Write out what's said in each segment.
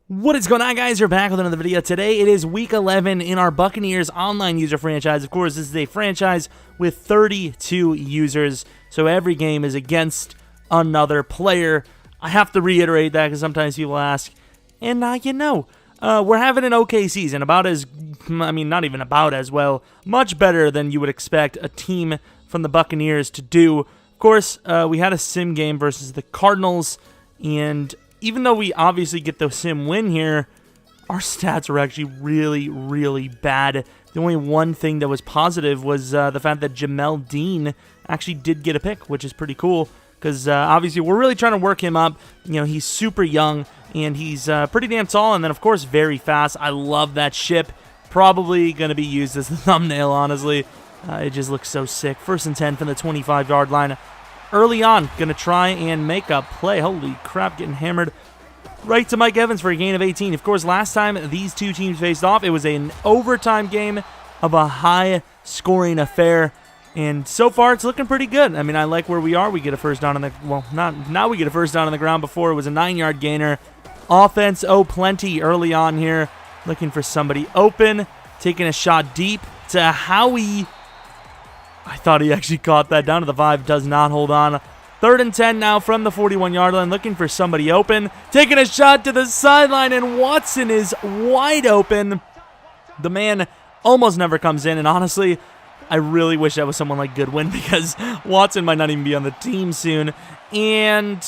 What is going on, guys? You're back with another video. Today it is week 11 in our Buccaneers online user franchise. Of course, this is a franchise with 32 users, so every game is against another player. I have to reiterate that because sometimes people ask, and we're having an okay season. Not even about as well, much better than you would expect a team from the Buccaneers to do. Of course, we had a sim game versus the Cardinals, and even though we obviously get the sim win here, our stats were actually really, really bad. The only one thing that was positive was the fact that Jamel Dean actually did get a pick, which is pretty cool because obviously we're really trying to work him up. He's super young and he's pretty damn tall, and then of course very fast. I love that ship. Probably going to be used as the thumbnail, honestly. It just looks so sick. 1st and 10 from the 25-yard line. Early on, going to try and make a play. Holy crap, getting hammered right to Mike Evans for a gain of 18. Of course, last time these two teams faced off, it was an overtime game of a high-scoring affair. And so far, it's looking pretty good. I mean, I like where we are. We get a first down on the... Well, now we get a first down on the ground. Before, it was a 9-yard gainer. Offense, plenty early on here. Looking for somebody open. Taking a shot deep to Howie. I thought he actually caught that. Down to the 5. Does not hold on. 3rd and 10 now from the 41-yard line. Looking for somebody open. Taking a shot to the sideline, and Watson is wide open. The man almost never comes in, and honestly, I really wish that was someone like Goodwin because Watson might not even be on the team soon. And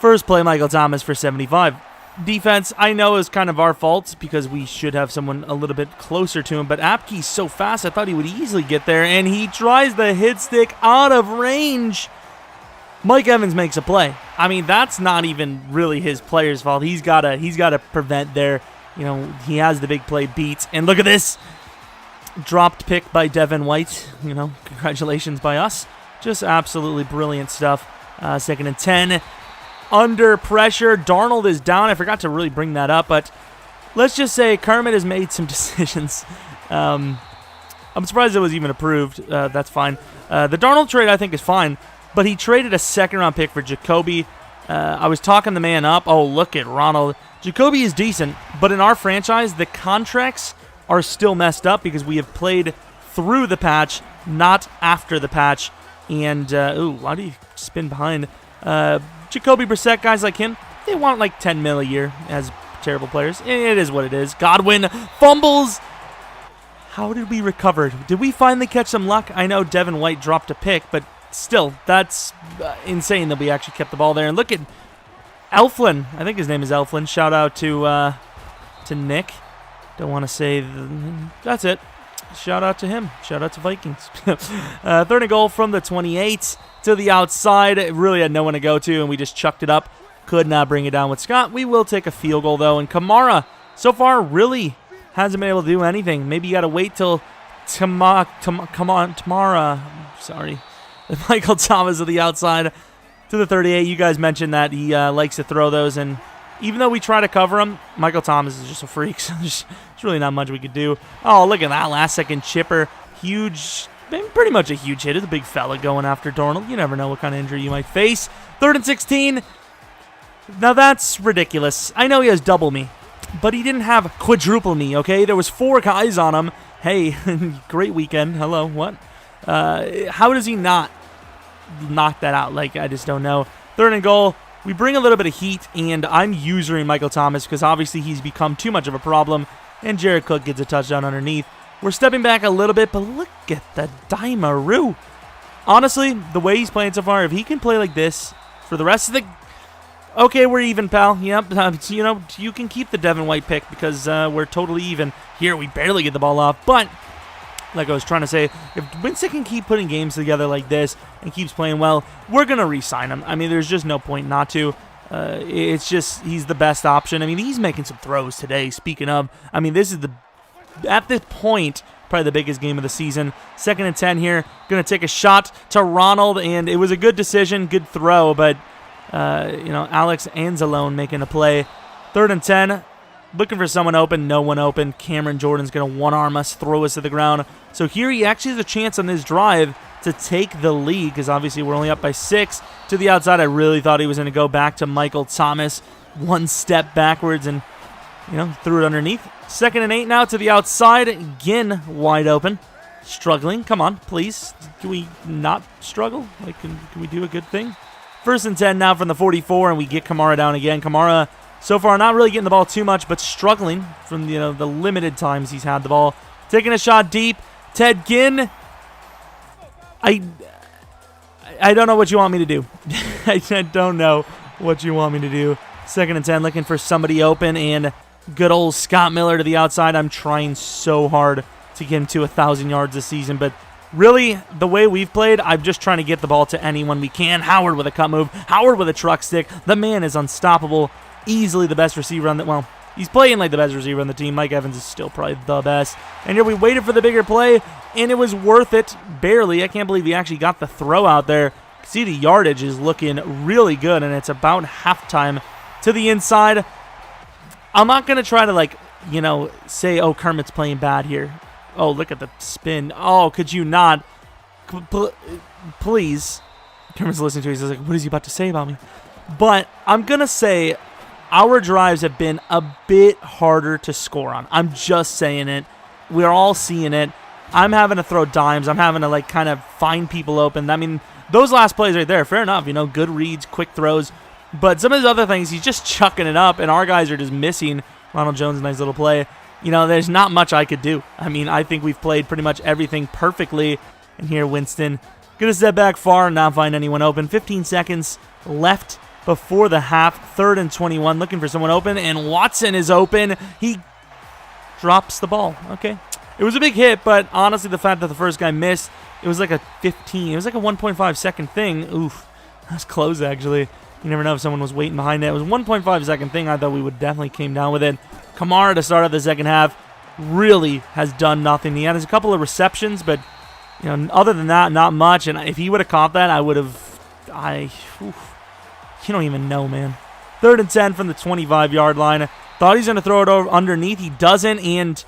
first play, Michael Thomas for 75. Defense, I know, is kind of our fault because we should have someone a little bit closer to him, but Apke's so fast, I thought he would easily get there, and he tries the hit stick out of range. Mike Evans makes a play. I mean, that's not even really his player's fault. He's got to prevent there. He has the big play beat, and look at this. Dropped pick by Devin White. Congratulations by us. Just absolutely brilliant stuff. 2nd and 10. Under pressure. Darnold is down. I forgot to really bring that up, but let's just say Kermit has made some decisions. I'm surprised it was even approved. That's fine. The Darnold trade, I think, is fine, but he traded a 2nd-round pick for Jacoby. I was talking the man up. Oh, look at Ronald. Jacoby is decent, but in our franchise, the contracts are still messed up because we have played through the patch, not after the patch. And, why do you spin behind? Jacoby Brissett, guys like him, they want like $10 million a year as terrible players. It is what it is. Godwin fumbles. How did we recover? Did we finally catch some luck? I know Devin White dropped a pick, but still, that's insane that we actually kept the ball there. And look at Elflin. I think his name is Elflin. Shout out to Nick. Don't want to say... That's it. Shout out to him. Shout out to Vikings. 3rd and goal from the 28 to the outside. It really had no one to go to, and we just chucked it up. Could not bring it down with Scott. We will take a field goal, though. And Kamara, so far, really hasn't been able to do anything. Maybe you got to wait till tomorrow. Sorry. Michael Thomas at the outside to the 38. You guys mentioned that he likes to throw those, and even though we try to cover him, Michael Thomas is just a freak, so there's really not much we could do. Oh, look at that last-second chipper. Huge, pretty much a huge hit. It's a big fella going after Darnold. You never know what kind of injury you might face. 3rd and 16. Now, that's ridiculous. I know he has double me, but he didn't have quadruple me, okay? There was 4 guys on him. Hey, great weekend. Hello, what? How does he not knock that out? I just don't know. 3rd and goal. We bring a little bit of heat, and I'm using Michael Thomas because obviously he's become too much of a problem, and Jared Cook gets a touchdown underneath. We're stepping back a little bit, but look at the Dimaroo. Honestly, the way he's playing so far, if he can play like this for the rest of the... Okay, we're even, pal. Yep, you can keep the Devin White pick because we're totally even. Here, we barely get the ball off, but... Like I was trying to say, if Winston can keep putting games together like this and keeps playing well, we're going to re-sign him. I mean, there's just no point not to. It's just he's the best option. I mean, he's making some throws today, speaking of. I mean, this is at this point, probably the biggest game of the season. 2nd and 10 here. Going to take a shot to Ronald, and it was a good decision, good throw, but, Alex Anzalone making a play. 3rd and 10. Looking for someone open, no one open. Cameron Jordan's going to one-arm us, throw us to the ground. So here he actually has a chance on this drive to take the lead because obviously we're only up by 6. To the outside, I really thought he was going to go back to Michael Thomas. one step backwards and, threw it underneath. 2nd and 8 now to the outside. Again, wide open. Struggling. Come on, please. Can we not struggle? Like, can we do a good thing? 1st and 10 now from the 44, and we get Kamara down again. Kamara, so far, not really getting the ball too much, but struggling from, the limited times he's had the ball. Taking a shot deep. Ted Ginn. I don't know what you want me to do. I don't know what you want me to do. 2nd and 10, looking for somebody open, and good old Scott Miller to the outside. I'm trying so hard to get him to 1,000 yards this season, but really, the way we've played, I'm just trying to get the ball to anyone we can. Howard with a cut move. Howard with a truck stick. The man is unstoppable. Easily the best receiver on the... Well, he's playing like the best receiver on the team. Mike Evans is still probably the best. And here we waited for the bigger play, and it was worth it. Barely. I can't believe he actually got the throw out there. See, the yardage is looking really good, and it's about halftime to the inside. I'm not going to try to, say, oh, Kermit's playing bad here. Oh, look at the spin. Oh, could you not? Please. Kermit's listening to it. He's like, what is he about to say about me? But I'm going to say our drives have been a bit harder to score on. I'm just saying it. We're all seeing it. I'm having to throw dimes. I'm having to, kind of find people open. I mean, those last plays right there, fair enough. Good reads, quick throws. But some of his other things, he's just chucking it up, and our guys are just missing. Ronald Jones, nice little play. There's not much I could do. I mean, I think we've played pretty much everything perfectly. And here, Winston, going to step back far and not find anyone open. 15 seconds left before the half. 3rd and 21, looking for someone open, and Watson is open. He drops the ball. Okay. It was a big hit, but honestly, the fact that the first guy missed, it was like a 1.5 second thing. Oof. That's close, actually. You never know if someone was waiting behind it. It was a 1.5 second thing. I thought we would definitely came down with it. Kamara to start off the second half really has done nothing. He had a couple of receptions, but other than that, not much. And if he would have caught that, I would have. You don't even know, man. 3rd and 10 from the 25-yard line. Thought he's going to throw it over underneath. He doesn't, and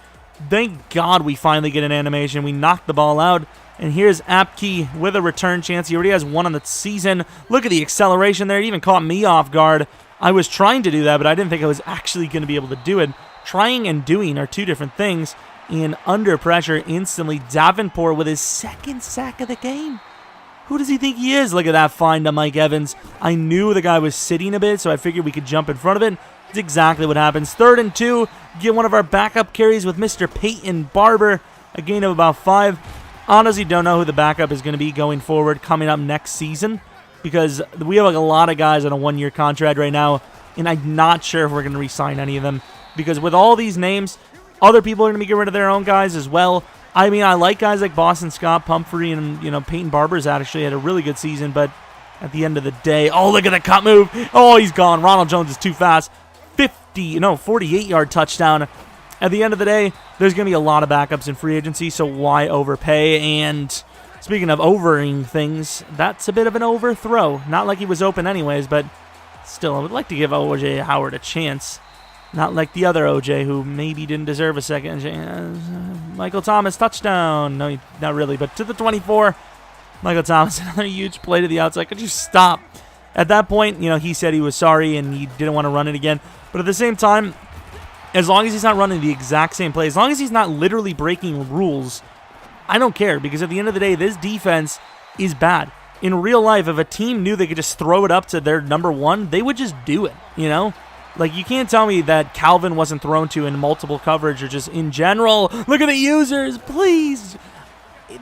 thank God we finally get an animation. We knocked the ball out. And here's Apke with a return chance. He already has one on the season. Look at the acceleration there. It even caught me off guard. I was trying to do that, but I didn't think I was actually going to be able to do it. Trying and doing are two different things. And under pressure, instantly, Davenport with his 2nd sack of the game. Who does he think he is? Look at that find to Mike Evans. I knew the guy was sitting a bit, so I figured we could jump in front of it. That's exactly what happens. 3rd and 2. Get one of our backup carries with Mr. Peyton Barber. A gain of about 5. Honestly, don't know who the backup is going to be going forward coming up next season, because we have a lot of guys on a 1-year contract right now, and I'm not sure if we're going to re-sign any of them, because with all these names, other people are going to be getting rid of their own guys as well. I mean, I like guys like Boston Scott, Pumphrey, and Peyton Barber's actually had a really good season, but at the end of the day, oh, look at the cut move. Oh, he's gone. Ronald Jones is too fast. 48-yard touchdown. At the end of the day, there's going to be a lot of backups in free agency, so why overpay? And speaking of overing things, that's a bit of an overthrow. Not like he was open anyways, but still, I would like to give O.J. Howard a chance. Not like the other O.J. who maybe didn't deserve a second chance. Michael Thomas, touchdown. No, not really, but to the 24. Michael Thomas, another huge play to the outside. Could you stop? At that point, he said he was sorry and he didn't want to run it again. But at the same time, as long as he's not running the exact same play, as long as he's not literally breaking rules, I don't care, because at the end of the day, this defense is bad. In real life, if a team knew they could just throw it up to their number one, they would just do it, Like, you can't tell me that Calvin wasn't thrown to in multiple coverage or just in general. Look at the users, please.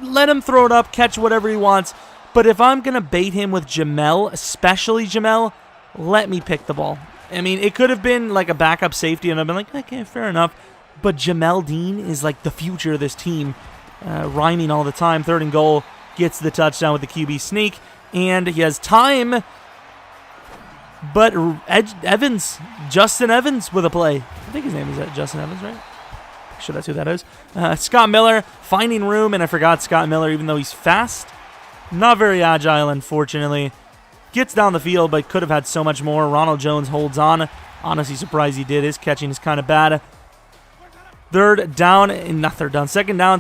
Let him throw it up, catch whatever he wants. But if I'm going to bait him with Jamel, especially Jamel, let me pick the ball. I mean, it could have been like a backup safety, and I've been like, okay, fair enough. But Jamel Dean is like the future of this team, rhyming all the time. 3rd and goal, gets the touchdown with the QB sneak, and he has time. But Justin Evans with a play. I think his name is Justin Evans, right? Sure, that's who that is. Scott Miller finding room, and I forgot Scott Miller, even though he's fast. Not very agile, unfortunately. Gets down the field, but could have had so much more. Ronald Jones holds on. Honestly, surprised he did. His catching is kind of bad. 2nd down,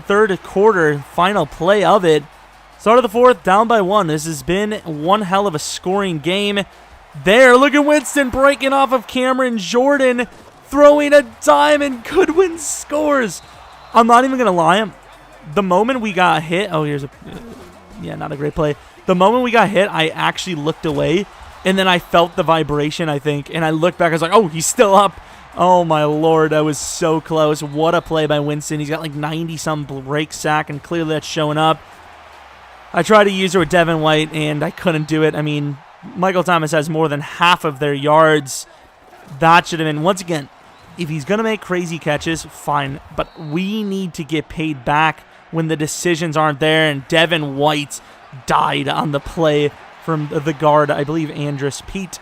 3rd quarter, final play of it. Start of the 4th, down by 1. This has been one hell of a scoring game. There, look at Winston breaking off of Cameron Jordan, throwing a dime, and Goodwin scores. I'm not even going to lie. The moment we got hit, not a great play. The moment we got hit, I actually looked away, and then I felt the vibration, I think, and I looked back. I was like, oh, he's still up. Oh, my Lord, that was so close. What a play by Winston. He's got like 90-some break sack, and clearly that's showing up. I tried to use her with Devin White, and I couldn't do it. I mean, Michael Thomas has more than half of their yards. That should have been, once again, if he's going to make crazy catches, fine. But we need to get paid back when the decisions aren't there, and Devin White died on the play from the guard, I believe Andres Pete.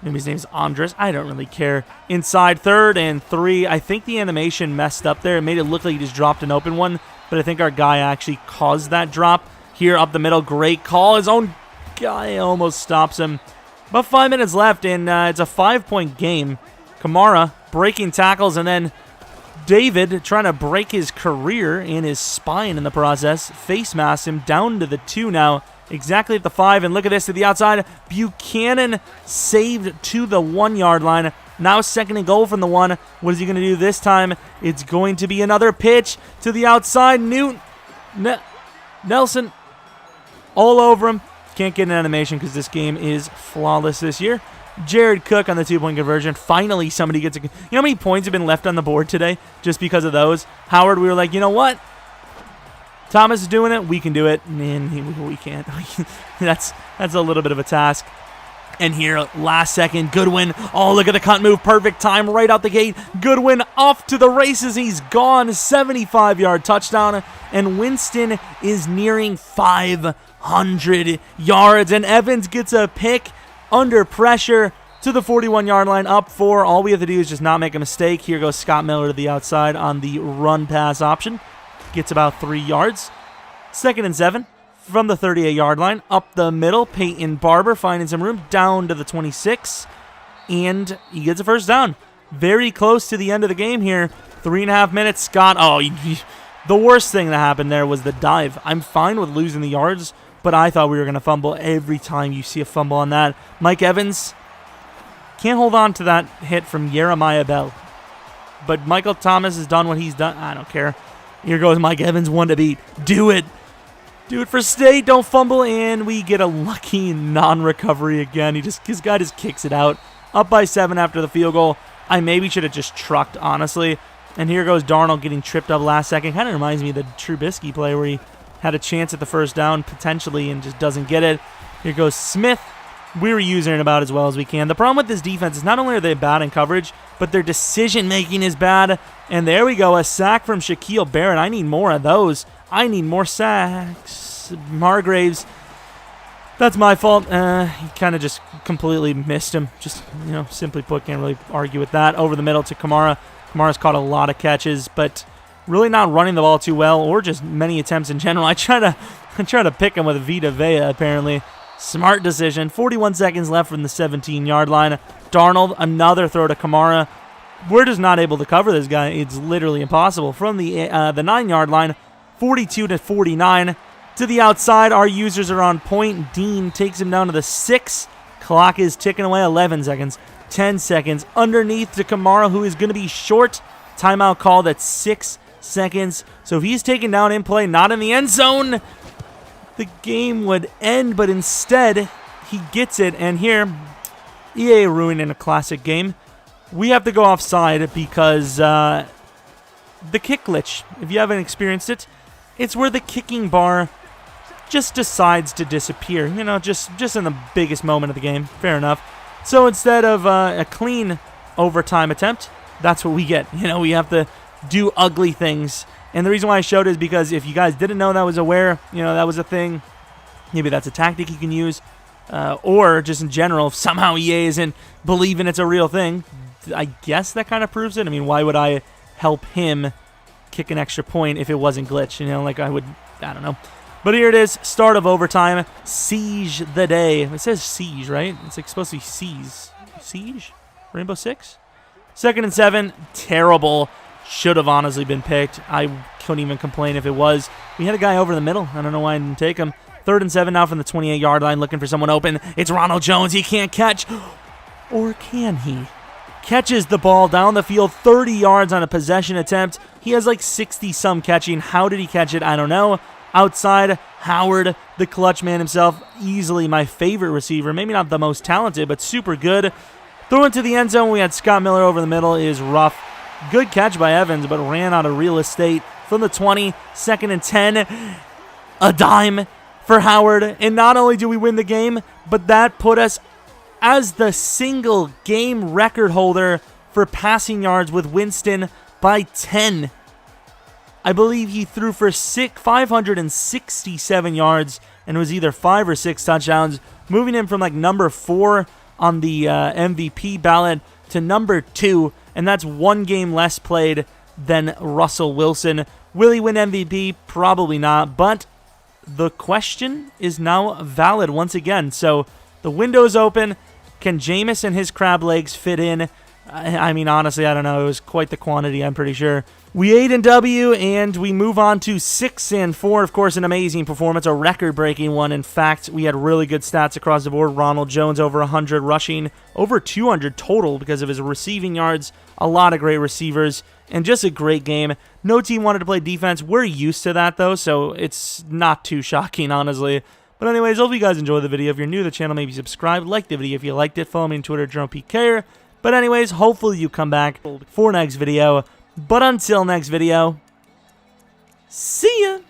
Maybe his name's Andres. I don't really care. Inside 3rd and 3. I think the animation messed up there. It made it look like he just dropped an open one, but I think our guy actually caused that drop. Here up the middle, great call. His own guy almost stops him. About 5 minutes left, and it's a 5-point game. Kamara breaking tackles, and then David trying to break his career and his spine in the process. Face mask him down to the 2 now. Exactly at the 5, and look at this to the outside. Buchanan saved to the 1-yard line. Now 2nd and goal from the 1. What is he going to do this time? It's going to be another pitch to the outside. Nelson all over him. Can't get an animation because this game is flawless this year. Jared Cook on the 2-point conversion. Finally, somebody gets a... You know how many points have been left on the board today just because of those? Howard, we were like, you know what? Thomas is doing it. We can do it. And we can't. That's a little bit of a task. And here, last second, Goodwin. Oh, look at the cut move. Perfect time right out the gate. Goodwin off to the races. He's gone. 75-yard touchdown. And Winston is nearing 500 yards. And Evans gets a pick under pressure to the 41-yard line, up 4. All we have to do is just not make a mistake. Here goes Scott Miller to the outside on the run-pass option. Gets about 3 yards. 2nd and 7 from the 38-yard line. Up the middle, Peyton Barber finding some room down to the 26. And he gets a first down. Very close to the end of the game here. 3.5 minutes. Scott, the worst thing that happened there was the dive. I'm fine with losing the yards, but I thought we were going to fumble. Every time you see a fumble on that. Mike Evans can't hold on to that hit from Jeremiah Bell. But Michael Thomas has done what he's done. I don't care. Here goes Mike Evans, one to beat. Do it. Do it for State. Don't fumble. And we get a lucky non-recovery again. His guy just kicks it out. Up by 7 after the field goal. I maybe should have just trucked, honestly. And here goes Darnold getting tripped up last second. Kind of reminds me of the Trubisky play where he had a chance at the first down potentially and just doesn't get it. Here goes Smith. We were using it about as well as we can. The problem with this defense is not only are they bad in coverage, but their decision-making is bad. And there we go, a sack from Shaquille Barrett. I need more of those. I need more sacks. Margraves, that's my fault. He kind of just completely missed him. Just, simply put, can't really argue with that. Over the middle to Kamara. Kamara's caught a lot of catches, but really not running the ball too well, or just many attempts in general. I try to pick him with Vita Vea, apparently. Smart decision. 41 seconds left from the 17-yard line. Darnold, another throw to Kamara. We're just not able to cover this guy. It's literally impossible. From the 9-yard line, 42-49. To the outside, our users are on point. Dean takes him down to the 6. Clock is ticking away. 11 seconds. 10 seconds. Underneath to Kamara, who is going to be short. Timeout called at 6 seconds. So if he's taken down in play, not in the end zone, the game would end, but instead he gets it. And here, EA ruining a classic game. We have to go offside because the kick glitch, if you haven't experienced it, it's where the kicking bar just decides to disappear. Just in the biggest moment of the game. Fair enough. So instead of a clean overtime attempt, that's what we get. We have to do ugly things. And the reason why I showed it is because if you guys didn't know that was that was a thing, maybe that's a tactic you can use. Or just in general, if somehow EA isn't believing it's a real thing, I guess that kind of proves it. I mean, why would I help him kick an extra point if it wasn't glitch? I don't know. But here it is, start of overtime. Siege the day. It says siege, right? It's supposed to be seize. Siege? Rainbow Six? 2nd and 7. Terrible. Should have honestly been picked. I couldn't even complain if it was. We had a guy over the middle. I don't know why I didn't take him. 3rd and 7 now from the 28-yard line, looking for someone open. It's Ronald Jones. He can't catch. Or can he? Catches the ball down the field, 30 yards on a possession attempt. He has like 60-some catching. How did he catch it? I don't know. Outside, Howard, the clutch man himself, easily my favorite receiver. Maybe not the most talented, but super good. Throw into the end zone. We had Scott Miller over the middle. It is rough. Good catch by Evans, but ran out of real estate from the 20. 2nd and 10. A dime for Howard. And not only do we win the game, but that put us as the single game record holder for passing yards with Winston by 10. I believe he threw for 567 yards and was either 5 or 6 touchdowns, moving him from like number 4 on the MVP ballot to number 2, and that's one game less played than Russell Wilson. Will he win MVP? Probably not, but the question is now valid once again. So the window's open. Can Jameis and his crab legs fit in? I mean, honestly, I don't know. It was quite the quantity, I'm pretty sure. We 8-W, and we move on to 6-4. Of course, an amazing performance, a record-breaking one. In fact, we had really good stats across the board. Ronald Jones over 100 rushing, over 200 total because of his receiving yards. A lot of great receivers, and just a great game. No team wanted to play defense. We're used to that, though, so it's not too shocking, honestly. But anyways, hope you guys enjoyed the video. If you're new to the channel, maybe subscribe, like the video if you liked it. Follow me on Twitter, Jeromepkr. But anyways, hopefully you come back for next video. But until next video, see ya!